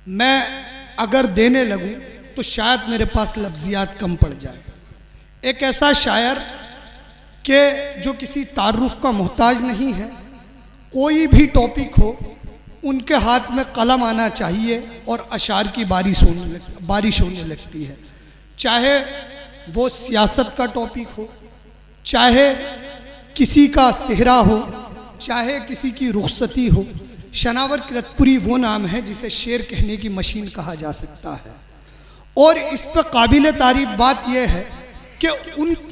मैं अगर देने लगूं तो शायद मेरे पास लफ्ज़ियात कम पड़ जाए। एक ऐसा शायर कि जो किसी तारुफ का मोहताज नहीं है, कोई भी टॉपिक हो उनके हाथ में कलम आना चाहिए और अशार की बारिश होने लगती है। चाहे वो सियासत का टॉपिक हो, चाहे किसी का सेहरा हो, चाहे किसी की रुखसती हो। शनावर किरतपुरी वो नाम है जिसे शेर कहने की मशीन कहा जा सकता है। और इस पर काबिल तारीफ बात यह है कि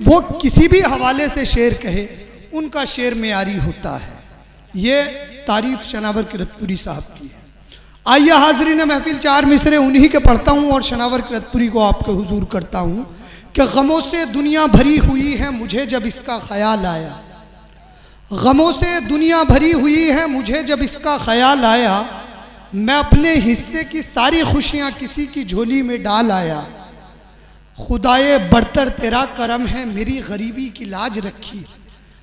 वो किसी भी हवाले से शेर कहे, उनका शेर मेयारी होता है। ये तारीफ शनावर किरतपुरी साहब की है। आइए हाज़रीन महफिल, चार मिसरे उन्हीं के पढ़ता हूँ और शनावर किरतपुरी को आपके हुजूर करता हूँ कि गमों से दुनिया भरी हुई है मुझे जब इसका ख्याल आया। गमों से दुनिया भरी हुई है मुझे जब इसका ख्याल आया। मैं अपने हिस्से की सारी खुशियाँ किसी की झोली में डाल आया। खुदाए बरतर तेरा करम है मेरी गरीबी की लाज रखी।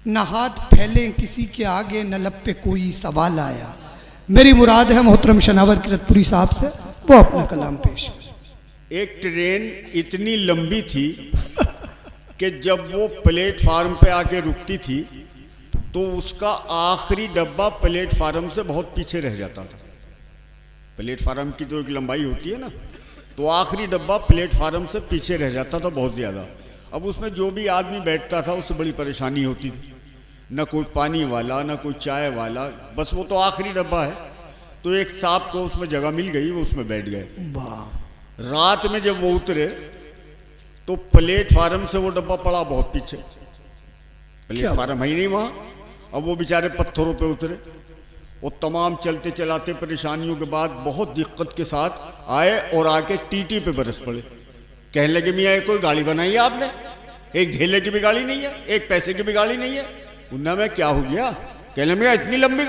न हाथ फैले किसी के आगे न लब पे कोई सवाल आया। मेरी मुराद है मोहतरम शनावर किरतपुरी साहब से, वो अपना कलाम पेश करें। एक ट्रेन इतनी लंबी थी कि जब वो प्लेटफार्म पे आके रुकती थी तो उसका आखिरी डब्बा प्लेटफार्म से बहुत पीछे रह जाता था। प्लेटफार्म की जो एक लंबाई होती है ना, तो आखिरी डब्बा प्लेटफार्म से पीछे रह जाता था बहुत ज़्यादा। अब उसमें जो भी आदमी बैठता था उससे बड़ी परेशानी होती थी। न कोई पानी वाला, न कोई चाय वाला, बस वो तो आखिरी डब्बा है। तो एक साहब को उसमें जगह मिल गई, वो उसमें बैठ गए। रात में जब वो उतरे तो प्लेटफार्म से वो डब्बा पड़ा बहुत पीछे, प्लेटफार्म है ही नहीं वहाँ। अब वो बेचारे पत्थरों पे उतरे। वो तमाम चलते चलाते परेशानियों के बाद बहुत दिक्कत के साथ आए और आके टीटी पे बरस पड़े। कहने लगे मियाँ कोई गाड़ी बनाई है आपने? एक धेले की भी गाड़ी नहीं है, एक पैसे की भी गाड़ी नहीं है। उन्ना में क्या हो गया? कहने मियाँ इतनी लंबी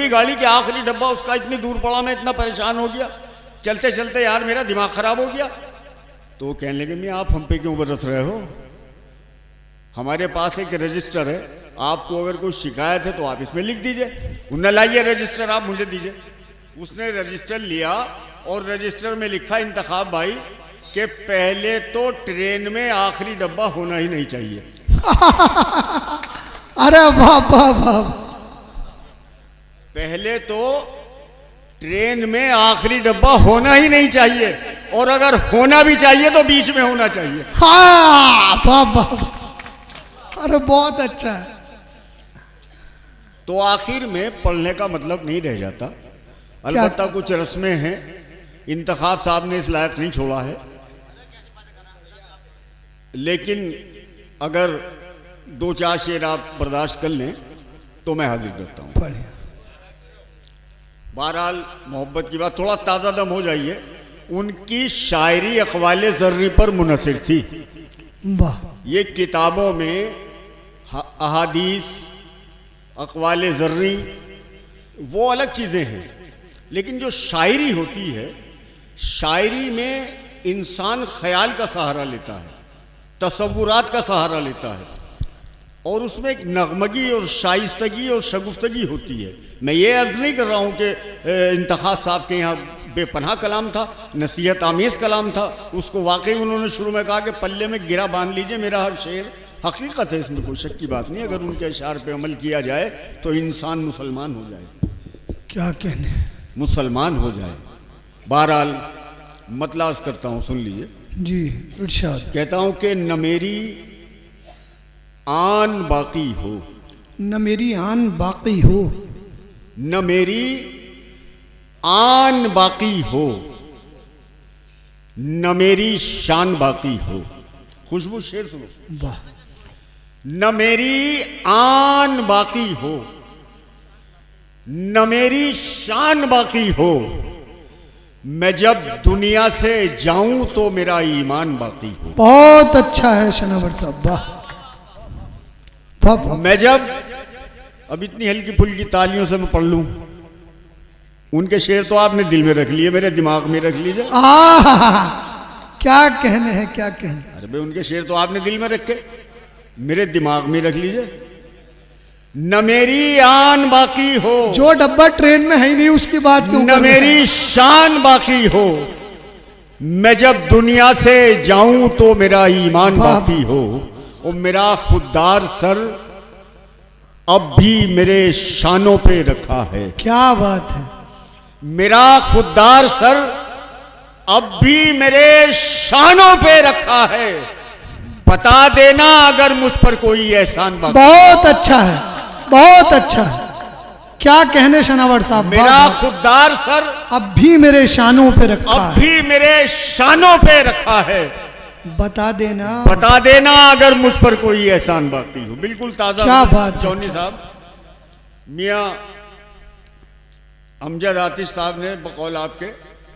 गाड़ी कि आखिरी डब्बा उसका इतनी दूर पड़ा, मैं इतना परेशान हो गया, चलते चलते यार मेरा दिमाग खराब हो गया। तो वो कहने लगे मियाँ आप हम पे क्यों बरस रहे हो? हमारे पास एक रजिस्टर है, आपको अगर कोई शिकायत है तो आप इसमें लिख दीजिए। उन्हें लाइए रजिस्टर, आप मुझे दीजिए। उसने रजिस्टर लिया और रजिस्टर में लिखा इंतखाब भाई कि पहले तो ट्रेन में आखिरी डब्बा होना ही नहीं चाहिए। अरे वाह वाह वाह। पहले तो ट्रेन में आखिरी डब्बा होना ही नहीं चाहिए, और अगर होना भी चाहिए तो बीच में होना चाहिए। हाँ वाह वाह, अरे बहुत अच्छा है। तो आखिर में पढ़ने का मतलब नहीं रह जाता। अलबत्ता कुछ रस्में हैं, इंतखाब साहब ने इस लायक नहीं छोड़ा है, लेकिन अगर दो चार शेर आप बर्दाश्त कर लें तो मैं हाजिर करता हूँ। बहरहाल मोहब्बत की बात, थोड़ा ताज़ा दम हो जाइए। उनकी शायरी अक़वाले ज़र्री पर मुनसिर थी। वाह। ये किताबों में अहादीस, अक़वाले ज़र्री वो अलग चीज़ें हैं, लेकिन जो शायरी होती है, शायरी में इंसान ख़याल का सहारा लेता है, तसव्वुरात का सहारा लेता है, और उसमें एक नगमगी और शाइस्तगी और शगुफ्तगी होती है। मैं ये अर्ज़ नहीं कर रहा हूँ कि इंतखाब साहब के यहाँ बेपनाह कलाम था, नसीहत आमेज़ कलाम था, उसको वाकई उन्होंने शुरू में कहा कि पल्ले में गिरा बांध लीजिए मेरा हर शेर। हकीकत है, इसमें कोई शक की बात नहीं। अगर उनके इशार पे अमल किया जाए तो इंसान मुसलमान हो जाए। क्या कहने, मुसलमान हो जाए। बहरहाल मतलाज करता हूँ, सुन लीजिए जी इरशाद। कहता हूँ कि न मेरी आन बाकी हो, न मेरी आन बाकी हो, न मेरी आन बाकी हो, न मेरी शान बाकी हो। खुशबू शेर सुनो। वाह। न मेरी आन बाकी हो, न मेरी शान बाकी हो, मैं जब दुनिया से जाऊं तो मेरा ईमान बाकी हो। बहुत अच्छा है शनावर साहब, वाह वाह। मैं जब, अब इतनी हल्की फुल्की तालियों से मैं पढ़ लूं, उनके शेर तो आपने दिल में रख लिए, मेरे दिमाग में रख लीजिए। क्या कहने हैं, क्या कहने। अरे भाई उनके शेर तो आपने दिल में रखे, मेरे दिमाग में रख लीजिए। न मेरी आन बाकी हो, जो डब्बा ट्रेन में है ही नहीं उसकी बात क्यों न कर रहे हैं? मेरी शान बाकी हो, मैं जब दुनिया से जाऊं तो मेरा ईमान वाह। बाकी हो। और मेरा खुददार सर अब भी मेरे शानों पे रखा है। क्या बात है। मेरा खुददार सर अब भी मेरे शानों पे रखा है। बता देना अगर मुझ पर कोई एहसान बाकी। बहुत अच्छा है, बहुत अच्छा है। क्या कहने शनावर साहब, मेरा वाह। खुददार सर अब भी मेरे शानों पे रखा अब है। भी मेरे शानों पे रखा है। बता देना, बता देना अगर मुझ पर कोई एहसान बाकी हो। बिल्कुल ताजा क्या बात है। जौनी साहब, मियाँ अमजद आतिश साहब ने बकौल आपके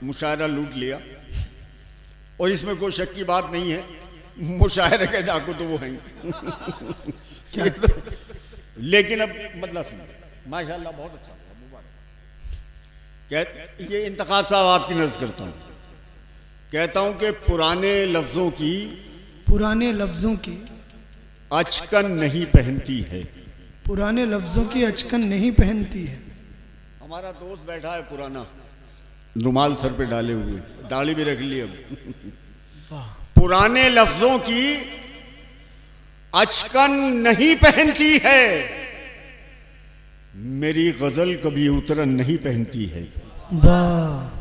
मुशायरा लूट लिया, और इसमें कोई शक की बात नहीं है। मुशायरे के डाकू तो वो हैं। लेकिन अब मतलब माशाल्लाह बहुत अच्छा लगा, मुबारक। ये इंतखाब साहब आपकी नज़र करता हूँ, कहता हूँ कि पुराने लफ्ज़ों की पुराने लफ्जों की अचकन नहीं पहनती है। पुराने लफ्जों की अचकन नहीं पहनती है। हमारा दोस्त बैठा है पुराना, रुमाल सर पे डाले हुए, दाढ़ी भी रख ली अब। पुराने लफ्जों की अचकन नहीं पहनती है, मेरी गजल कभी उतरन नहीं पहनती है। वाह।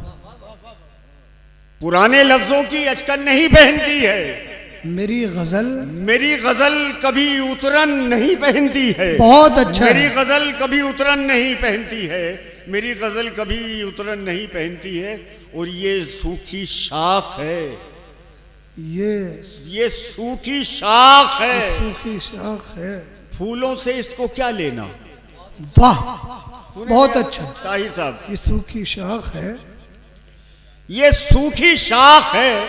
पुराने लफ्जों की अचकन नहीं पहनती है, मेरी गजल कभी उतरन नहीं पहनती है। बहुत अच्छा मेरी है। गजल कभी उतरन नहीं पहनती है, मेरी गजल कभी उतरन नहीं पहनती है। और ये सूखी शाख है, ये सूखी शाख है, सूखी शाख है। फूलों से इसको क्या लेना। वाह, बहुत अच्छा। ताहिर साहब, ये सूखी शाख है, ये सूखी शाख है,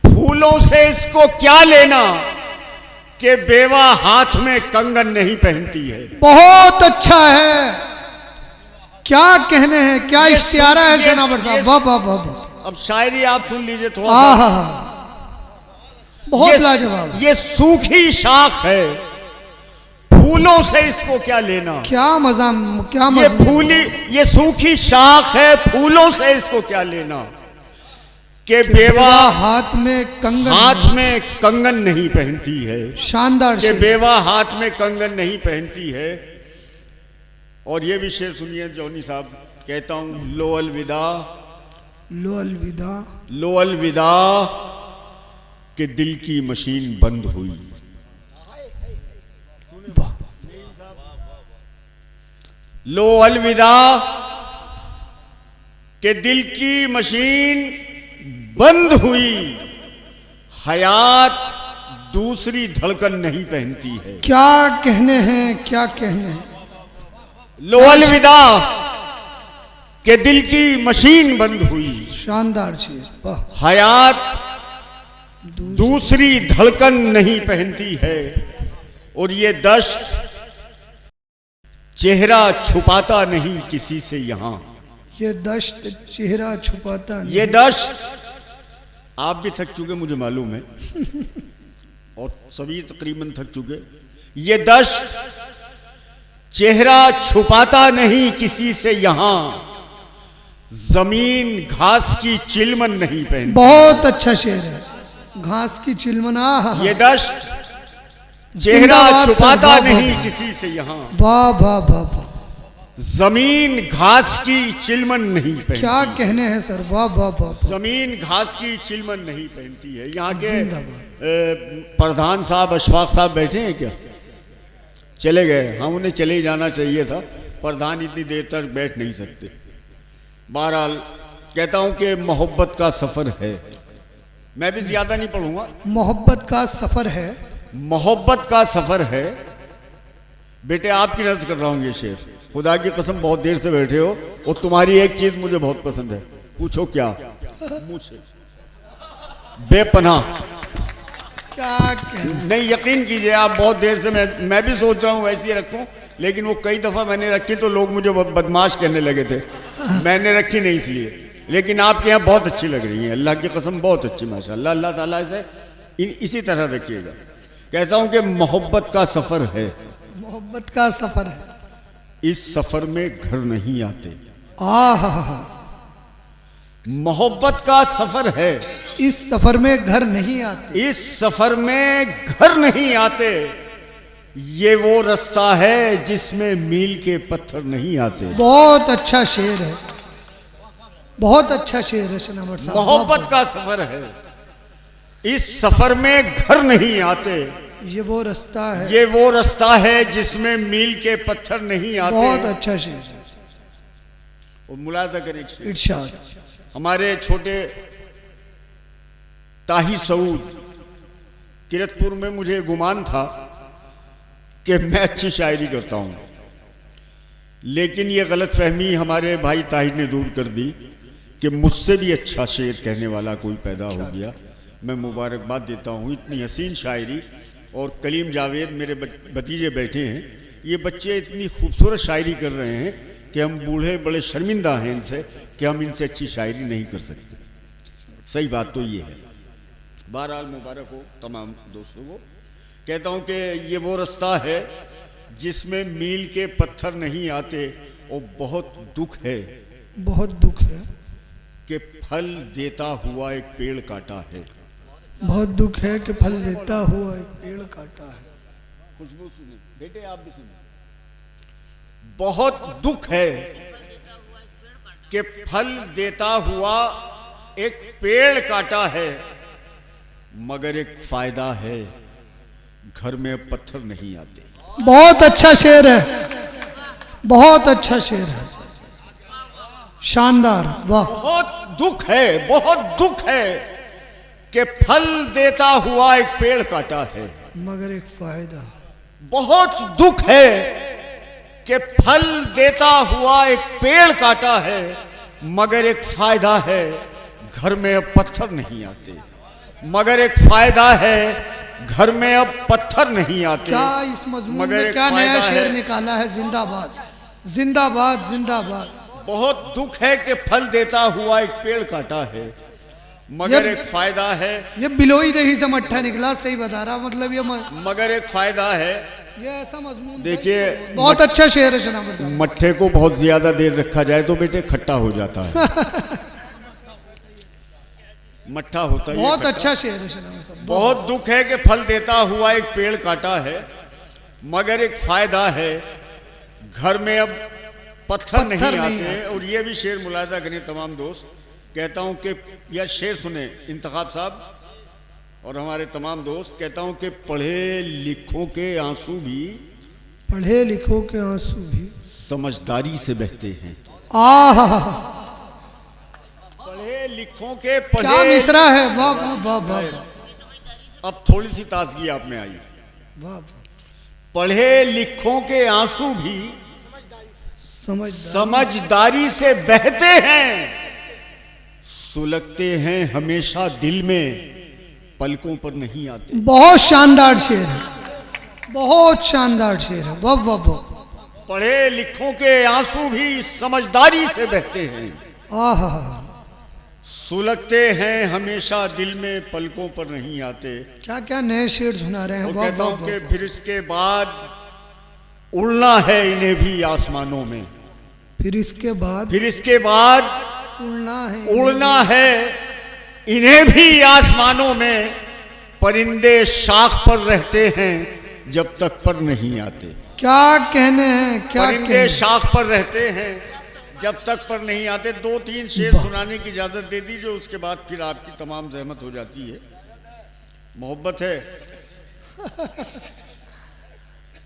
फूलों से इसको क्या लेना कि बेवा हाथ में कंगन नहीं पहनती है। बहुत अच्छा है। क्या कहने हैं, क्या ये इश्तियारा है ये- शनावर साहब, ये- वाह वाह वाह वाह। अब शायरी आप सुन लीजिए थोड़ा हाँ सा। हाँ हाँ, बहुत लाजवाब है। ये सूखी शाख है, फूलों से इसको क्या लेना। क्या मजा, क्या ये मजा। फूली, ये सूखी शाख है, फूलों से इसको क्या लेना कि बेवा हाथ में कंगन, हाथ में कंगन नहीं पहनती है। शानदार कि शेर। बेवा हाथ में कंगन नहीं पहनती है। और ये भी शेर सुनिए जौनी साहब, कहता हूं लो अलविदा, लो अलविदा, लो अलविदा कि दिल की मशीन बंद हुई। वाह। लो अलविदा कि दिल की मशीन बंद हुई, हयात दूसरी धड़कन नहीं पहनती है। क्या कहने हैं, क्या कहने हैं। लो अलविदा कि दिल की मशीन बंद हुई, शानदार शेर, वाह। हयात दूसरी धड़कन नहीं पहनती है। और ये दश्त चेहरा छुपाता नहीं किसी से यहां। ये दश्त चेहरा छुपाता नहीं। ये दश्त, आप भी थक चुके मुझे मालूम है, और सभी तकरीबन थक चुके। ये दश्त चेहरा छुपाता नहीं किसी से यहां, जमीन घास की चिलमन नहीं पहनती। बहुत अच्छा शेर है, घास की चिलमना। ये दश्त चेहरा जिंदाबाद सर, छुपाता वाह, नहीं वाह। किसी से यहां, वाह वाह वाह वाह। जमीन घास की चिलमन नहीं पहनती। क्या कहने हैं सर, वाह वाह वाह वाह। जमीन घास की चिलमन नहीं पहनती है। यहाँ के जिंदाबाद। प्रधान साहब अशफाक साहब बैठे हैं क्या? चले गए। हाँ, उन्हें चले ही जाना चाहिए था, प्रधान इतनी देर तक बैठ नहीं सकते। बहरहाल कहता हूँ कि मोहब्बत का सफ़र है। मैं भी ज़्यादा नहीं पढ़ूंगा। मोहब्बत का सफ़र है, मोहब्बत का सफ़र है। बेटे आपकी नज़र कर रहा हूँ ये शेर, खुदा की कसम बहुत देर से बैठे हो, और तुम्हारी एक चीज़ मुझे बहुत पसंद है। पूछो क्या? मुझे बेपनाह। क्या कहने। नहीं, यकीन कीजिए आप, बहुत देर से मैं भी सोच रहा हूँ वैसे ही रखूं, लेकिन वो कई दफ़ा मैंने रखी तो लोग मुझे बहुत बदमाश कहने लगे थे। मैंने रखी नहीं इसलिए, लेकिन आपके यहाँ बहुत अच्छी लग रही हैं, अल्लाह की कसम बहुत अच्छी, माशाअल्लाह। अल्लाह ताला से इसी तरह रखिएगा। कहता हूँ कि मोहब्बत का सफ़र है। मोहब्बत का सफर है, इस सफर में घर नहीं आते। आहा, मोहब्बत का सफर है, इस सफर में घर नहीं आते। इस सफर में घर नहीं आते। ये वो रास्ता है जिसमें मील के पत्थर नहीं आते। बहुत अच्छा शेर है, बहुत अच्छा शेर है शनावर साहब। मोहब्बत का सफर है, इस सफर में घर नहीं आते। ये वो रास्ता है, ये वो रास्ता है जिसमें मील के पत्थर नहीं आते। बहुत अच्छा शेर है। और मुलाजा करें एक शेर। इरशाद। हमारे छोटे ताही सऊद किरतपुर में मुझे गुमान था कि मैं अच्छी शायरी करता हूं, लेकिन यह गलत फहमी हमारे भाई ताहिर ने दूर कर दी कि मुझसे भी अच्छा शेर कहने वाला कोई पैदा हो गया। मैं मुबारकबाद देता हूं। इतनी हसीन शायरी, और कलीम जावेद मेरे भतीजे बैठे हैं, ये बच्चे इतनी खूबसूरत शायरी कर रहे हैं कि हम बूढ़े बड़े शर्मिंदा हैं इनसे कि हम इनसे अच्छी शायरी नहीं कर सकते। सही बात तो ये है। बहरहाल मुबारक हो तमाम दोस्तों को। कहता हूँ कि ये वो रास्ता है जिसमें मील के पत्थर नहीं आते। और बहुत दुख है, बहुत दुख है कि फल देता हुआ एक पेड़ काटा है। बहुत दुख है कि फल देता हुआ एक पेड़ काटा है। खुशबू सुने बेटे, आप भी सुने। बहुत दुख है कि फल देता हुआ एक पेड़ काटा है, मगर एक फायदा है, घर में पत्थर नहीं आते। बहुत अच्छा शेर है, बहुत अच्छा शेर है, शानदार, वाह। बहुत दुख है, बहुत दुख है कि फल देता हुआ एक पेड़ काटा है, मगर एक फायदा। बहुत दुख है कि फल देता हुआ एक पेड़ काटा है, मगर एक फायदा है, घर में अब पत्थर नहीं आते। मगर एक फायदा है, घर में अब पत्थर नहीं आते। क्या इस मजमून में क्या नया शेर निकाला है? जिंदाबाद, जिंदाबाद, जिंदाबाद। बहुत दुख है कि फल देता हुआ एक पेड़ काटा है, मगर एक फायदा है। ये बिलोई दही से मट्ठा निकला, सही बता रहा, मतलब ये मगर एक फायदा है। ये ऐसा मजमून देखिए, बहुत अच्छा शेर है शनावर साहब। मट्ठे को बहुत ज्यादा देर रखा जाए तो बेटे खट्टा हो जाता है। मट्ठा होता है, बहुत अच्छा शेर है शनावर साहब। बहुत दुख है कि फल देता हुआ एक पेड़ काटा है, मगर एक फायदा है, घर में अब पत्थर नहीं आते। और ये भी शेर मुलाजा करें तमाम दोस्त। कहता हूं कि यह शेर सुने इंतखाब साहब और हमारे तमाम दोस्त। कहता हूं कि पढ़े लिखों के आंसू भी, पढ़े लिखों के आंसू भी समझदारी से बहते हैं। आहा, पढ़े लिखों के क्या मिसरा है, वाह वाह वाह वाह। अब थोड़ी सी ताजगी आप में आई। वाह। पढ़े लिखों के आंसू भी समझदारी समझदारी से बहते हैं, सुलगते हैं हमेशा दिल में, पलकों पर नहीं आते। बहुत शानदार शेर है, बहुत शानदार शेर है, वाह वाह वाह। पढ़े लिखों के आंसू भी समझदारी से बहते हैं, आहा, सुलगते हैं हमेशा दिल में, पलकों पर नहीं आते। क्या क्या नए शेर सुना रहे हैं। और वाह कहता वाह हूं कि वाह। फिर इसके बाद उड़ना है इन्हें भी आसमानों में। फिर इसके बाद, फिर इसके बाद उड़ना है, उड़ना है इन्हें भी आसमानों में। परिंदे शाख पर रहते हैं जब तक पर नहीं आते। क्या कहने हैं, क्या परिंदे शाख पर रहते हैं जब तक पर नहीं आते। 2-3 शेर सुनाने की इजाजत दे दीजिए, उसके बाद फिर आपकी तमाम जहमत हो जाती है। मोहब्बत है,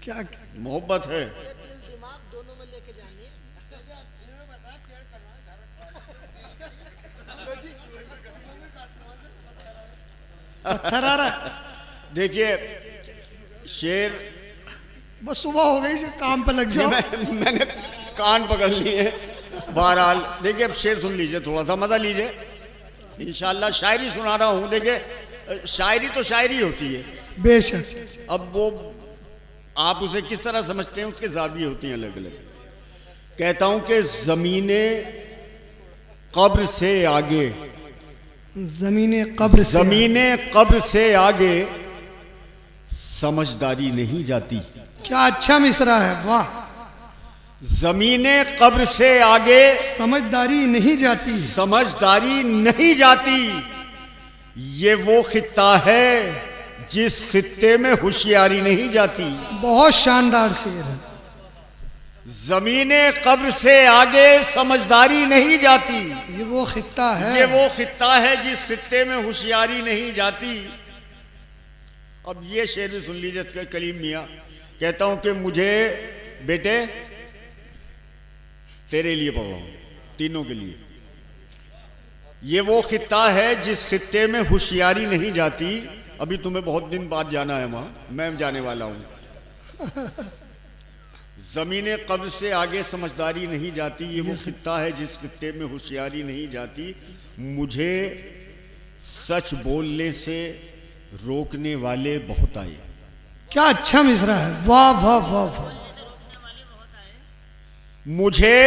क्या मोहब्बत है। पत्थर आ रहा है। देखिए शेर, बस सुबह हो गई, काम पे लग जाओ। मैंने कान पकड़ लिए हैं। बहरहाल देखिए, अब शेर सुन लीजिए, थोड़ा सा मजा लीजिए। इंशाल्लाह शायरी सुना रहा हूं। देखिए शायरी तो शायरी होती है, बेशक। अब वो आप उसे किस तरह समझते हैं, उसके ज़ाविये होती हैं अलग अलग। कहता हूं कि ज़मीने कब्र से आगे, ज़मीने कब्र से, ज़मीने कब्र से आगे समझदारी नहीं जाती। क्या अच्छा मिसरा है, वाह। जमीने कब्र से आगे समझदारी नहीं जाती, समझदारी नहीं जाती। ये वो खित्ता है जिस खित्ते में होशियारी नहीं जाती। बहुत शानदार शेर है। जमीने कब्र से आगे समझदारी नहीं जाती। ये वो खित्ता है, ये वो खित्ता है जिस खित्ते में होशियारी नहीं जाती। अब ये शेर भी सुन लीजिए कलीम मियाँ। कहता हूं कि मुझे बेटे तेरे लिए पढ़ रहा हूं, तीनों के लिए। ये वो खित्ता है जिस खित्ते में होशियारी नहीं जाती। अभी तुम्हें बहुत दिन बाद जाना है वहां, मैं जाने वाला हूं। जमीने कब्र से आगे समझदारी नहीं जाती। ये वो खित्ता है जिस खित्ते में होशियारी नहीं जाती। मुझे सच बोलने से रोकने वाले बहुत आए। क्या अच्छा मिसरा है, वाह वाह वाह वाह। मुझे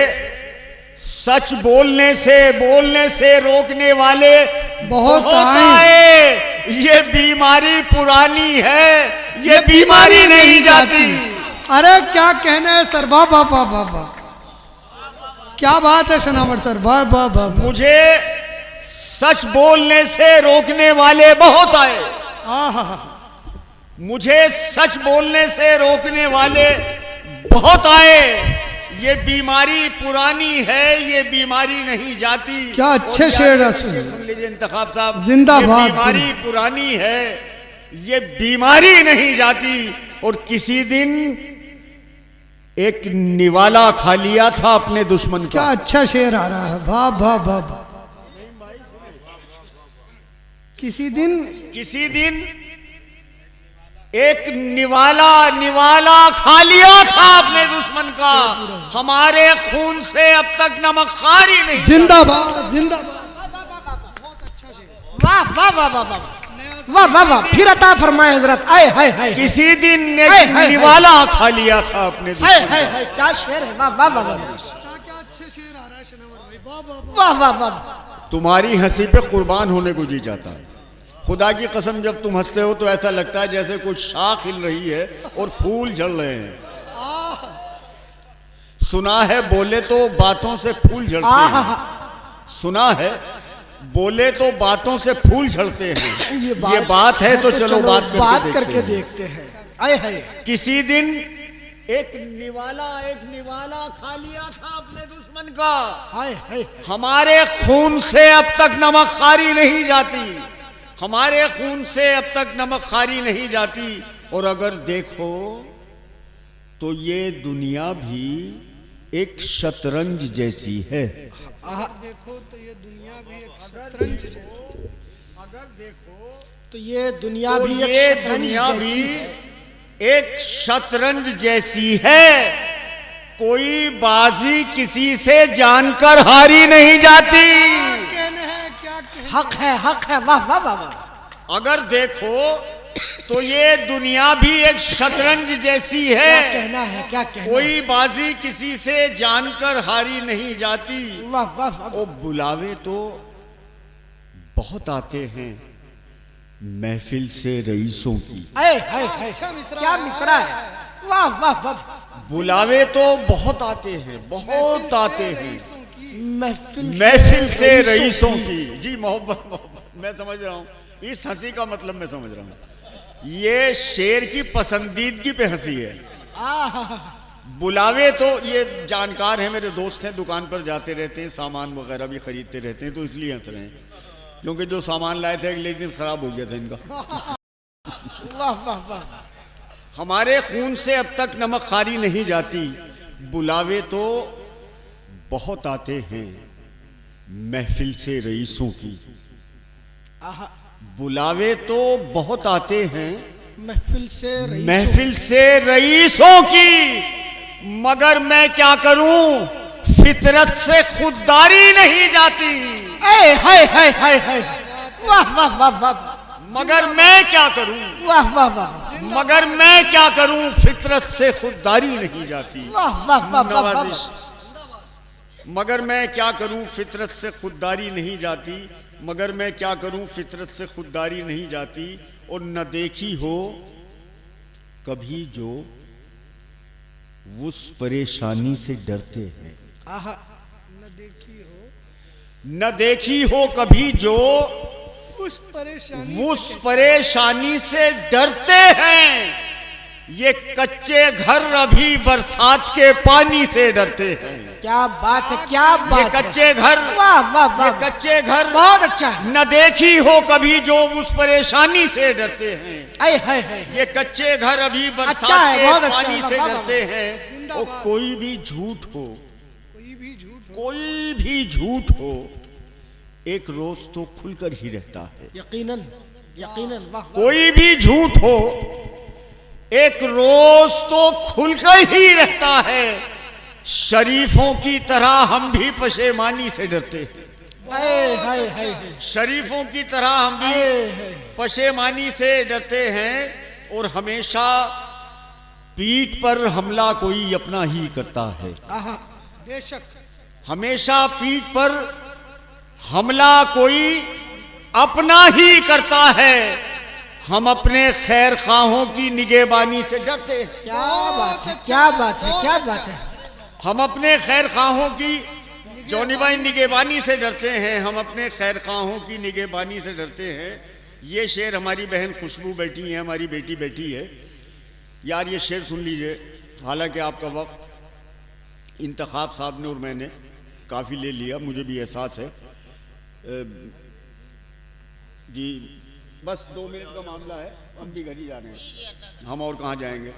सच बोलने से रोकने वाले बहुत आए। ये बीमारी पुरानी है, ये बीमारी नहीं जाती। अरे क्या कहना है सर, वाह वाह वाह वाह वाह, क्या बात है शनावर सर, वाह वाह वाह। मुझे सच बोलने से रोकने वाले बहुत आए। मुझे सच बोलने से रोकने वाले बहुत आए। ये बीमारी पुरानी है, ये बीमारी नहीं जाती। क्या अच्छे शेर है, सुन लीजिए इंतखाब साहब, जिंदाबाद। ये बीमारी पुरानी है, ये बीमारी नहीं जाती। और किसी दिन एक निवाला खा लिया था अपने दुश्मन का। क्या अच्छा शेर आ रहा है, वाह वाह वाह वाह। किसी दिन एक निवाला खा लिया था अपने दुश्मन का। हमारे खून से अब तक नमक खारी नहीं। जिंदाबाद जिंदाबाद, बहुत अच्छा शेर, वाह वाह वाह वाह वाह वाह वाह वाह। फिर अता फरमाए हजरत, आए हाय हाय। किसी दिन एक निवाला खा लिया था अपने हाय दुश्मन हाय का। हाय, क्या शेर है, वाह वाह वाह वाह क्या अच्छे शेर आ रहा है शनावर भाई, वाह वाह वाह। वाह वाह वाह। तुम्हारी हंसी पे कुर्बान होने को जी जाता है। खुदा की कसम, जब तुम हंसते हो तो ऐसा लगता है जैसे कुछ शाख हिल रही है और फूल झड़ रहे हैं। सुना है बोले तो बातों से फूल झड़ते हैं। सुना है बोले तो बातों से फूल झड़ते हैं। ये बात है तो चलो बात करके देखते हैं। आए हाय। किसी दिन एक निवाला खा लिया था अपने दुश्मन का। हाय हाय। हमारे खून से अब तक नमक खारी नहीं जाती। हमारे खून से अब तक नमक खारी नहीं जाती। और अगर देखो तो ये दुनिया भी एक शतरंज जैसी है। देखो तो ये दुनिया भी एक शतरंज जैसी। अगर देखो तो ये दुनिया तो भी ये दुनिया भी एक शतरंज जैसी है। कोई बाजी किसी से जानकर हारी नहीं जाती। हक है, हक है, वाह वाह वाह वाह। अगर देखो तो ये दुनिया भी एक शतरंज जैसी है। क्या कहना है, क्या कहना। कोई बाजी किसी से जानकर हारी नहीं जाती। वाह वाह वाह। ओ बुलावे तो बहुत आते हैं महफिल से रईसों की। आए हाय हाय, क्या मिसरा है, वाह वाह वाह। बुलावे तो बहुत आते हैं, बहुत आते हैं महफिल से रईसों की। जी मोहब्बत, मैं समझ रहा हूँ इस हंसी का मतलब, मैं समझ रहा हूँ ये शेर की पसंदीदगी पे हंसी है। बुलावे तो ये जानकार हैं, मेरे दोस्त हैं, दुकान पर जाते रहते हैं, सामान वगैरह भी खरीदते रहते हैं, तो इसलिए हंस रहे हैं क्योंकि जो सामान लाए थे अगले दिन खराब हो गया था इनका। वाह वाह वाह। हमारे खून से अब तक नमक खारी नहीं जाती। बुलावे तो बहुत आते हैं महफिल से रईसों की। बुलावे तो बहुत आते हैं महफिल से रईसों की। मगर मैं क्या करूं, फितरत से खुददारी नहीं जाती। हाय हाय हाय हाय, वाह वाह वाह वाह। मगर मैं क्या करूं, वाह वाह वाह। मगर मैं क्या करूं, फितरत से खुददारी नहीं जाती। वाह वाह वाह नवाजिश। मगर मैं क्या करूं, फितरत से खुददारी नहीं जाती। मगर मैं क्या करूं, फितरत से खुददारी नहीं जाती। और न देखी हो कभी जो उस परेशानी से डरते हैं। आहा न देखी हो कभी जो उस उस परेशानी से डरते हैं। ये कच्चे घर अभी बरसात के पानी से डरते हैं। क्या बात है, क्या ये बात है। कच्चे घर, वाह वाह ये वाह, कच्चे घर बहुत अच्छा है। न देखी हो कभी जो उस परेशानी से डरते हैं। आए हाय हाय, ये कच्चे घर अभी अच्छा बरसात है, के बहुत अच्छा पानी है, से वाह, वाह, डरते वाह। हैं। जिंदाबाद। और कोई भी झूठ हो, कोई भी झूठ कोई भी झूठ हो, एक रोज तो खुलकर ही रहता है। यकीनन यकीनन, वाह वाह। कोई भी झूठ हो, एक रोज तो खुलकर ही रहता है। शरीफों की तरह हम भी पशेमानी से डरते हैं। हाय हाय हाय, शरीफों की तरह हम भी पशेमानी से डरते हैं। और हमेशा पीठ पर हमला कोई अपना ही करता है। आहा, बेशक हमेशा पीठ पर हमला कोई अपना ही करता है। हम अपने खैर खाहों की निगहबानी से डरते हैं। क्या बात है, क्या बात है, क्या बात है। हम अपने खैर खाहों की जौनी भाई निगहबानी से डरते हैं। हम अपने खैर खाहों की निगहबानी से डरते हैं। ये शेर हमारी बहन खुशबू बैठी है, हमारी बेटी बैठी है। यार ये शेर सुन लीजिए। हालांकि आपका वक्त इंतखाब साहब ने और मैंने काफ़ी ले लिया, मुझे भी एहसास है। जी बस 2 मिनट का मामला है, हम भी घर ही जा रहे हैं, हम और कहाँ जाएंगे।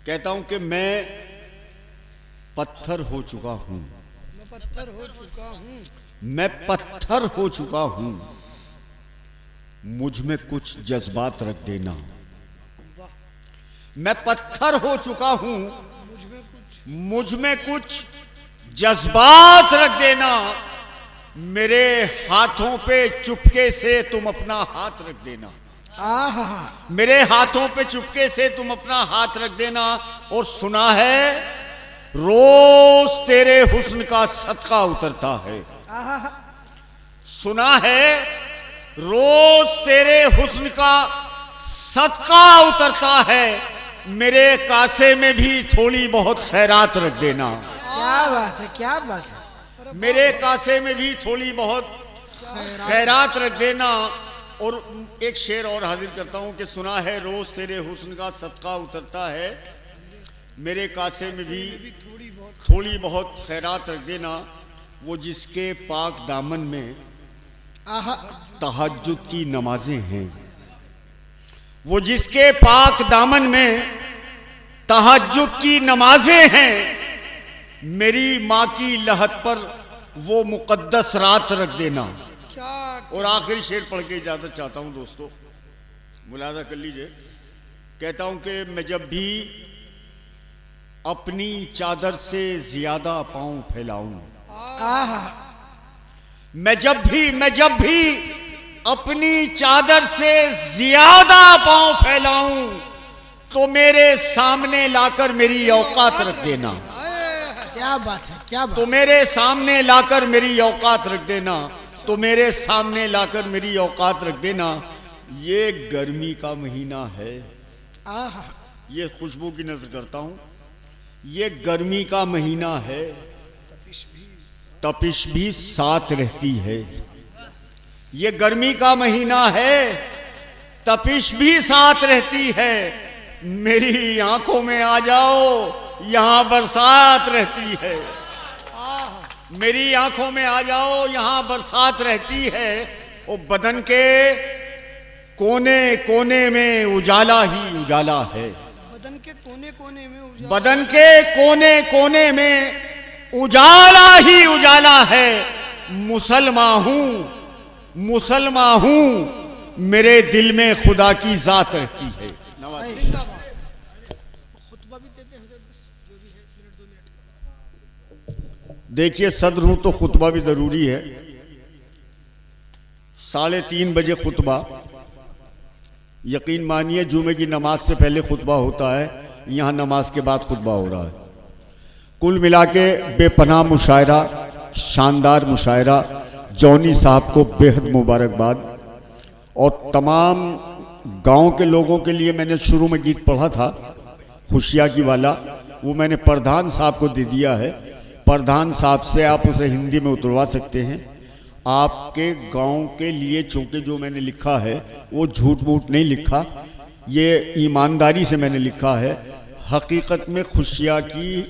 कहता हूं कि मैं पत्थर हो चुका हूं, मैं पत्थर हो चुका हूँ, मैं पत्थर हो चुका हूं। मुझ में कुछ जज्बात रख देना। मैं पत्थर हो चुका हूं, मुझ में कुछ जज्बात रख देना। मेरे हाथों पे चुपके से तुम अपना हाथ रख देना। आहा, मेरे हाथों पे चुपके से तुम अपना हाथ रख देना। और सुना है रोज तेरे हुस्न का सदका उतरता है। आहा, सुना है रोज तेरे हुस्न का सदका उतरता है। मेरे कासे में भी थोड़ी बहुत खैरात रख देना। क्या बात है, क्या बात है। मेरे कासे में भी थोड़ी बहुत खैरात रख देना। और एक शेर और हाजिर करता हूं कि सुना है रोज तेरे हुस्न का सदका उतरता है। मेरे कासे में भी थोड़ी बहुत खैरात रख देना। वो जिसके पाक दामन में आहा, तहज्जुद की नमाजें हैं। वो जिसके पाक दामन में तहज्जुद की नमाजें हैं। मेरी माँ की लहत पर वो मुकद्दस रात रख देना। क्या और आखिरी शेर पढ़ के इजाजत चाहता हूं दोस्तों, मुलाजा कर लीजिए। कहता हूं कि मैं जब भी अपनी चादर से ज्यादा पांव फैलाऊं, आहा, मैं जब भी अपनी चादर से ज्यादा पांव फैलाऊं, तो मेरे सामने लाकर मेरी औकात रख देना। क्या बात है, क्या बात। तो मेरे सामने लाकर मेरी औकात रख देना। तो मेरे सामने लाकर मेरी औकात रख देना। ये गर्मी का महीना है। आहा, ये खुशबू की नजर करता हूं, ये गर्मी का महीना है। तपिश भी साथ रहती है। ये गर्मी का महीना है, तपिश भी साथ रहती है। मेरी आंखों में आ जाओ, यहां बरसात रहती है। मेरी आंखों में आ जाओ, यहां बरसात रहती है। और बदन के कोने कोने में उजाला ही उजाला है। बदन के कोने कोने में उजाला, बदन के कोने कोने में उजाला ही उजाला है। मुसलमान हूं, मेरे दिल में खुदा की जात रहती है। जिंदाबाद। खुतबा भी देते हैं देखिए सदर हूं तो खुतबा भी जरूरी है। 3:30 बजे खुतबा, यकीन मानिए जुमे की नमाज से पहले खुतबा होता है, यहाँ नमाज के बाद खुतबा हो रहा है। कुल मिला के बेपनाह मुशायरा, शानदार मुशायरा। जौनी साहब को बेहद मुबारकबाद। और तमाम गांव के लोगों के लिए मैंने शुरू में गीत पढ़ा था खुशिया की वाला, वो मैंने प्रधान साहब को दे दिया है। प्रधान साहब से आप उसे हिंदी में उतरवा सकते हैं। आपके गांव के लिए चूँकि जो मैंने लिखा है वो झूठ मूठ नहीं लिखा, ये ईमानदारी से मैंने लिखा है। हकीकत में खुशिया की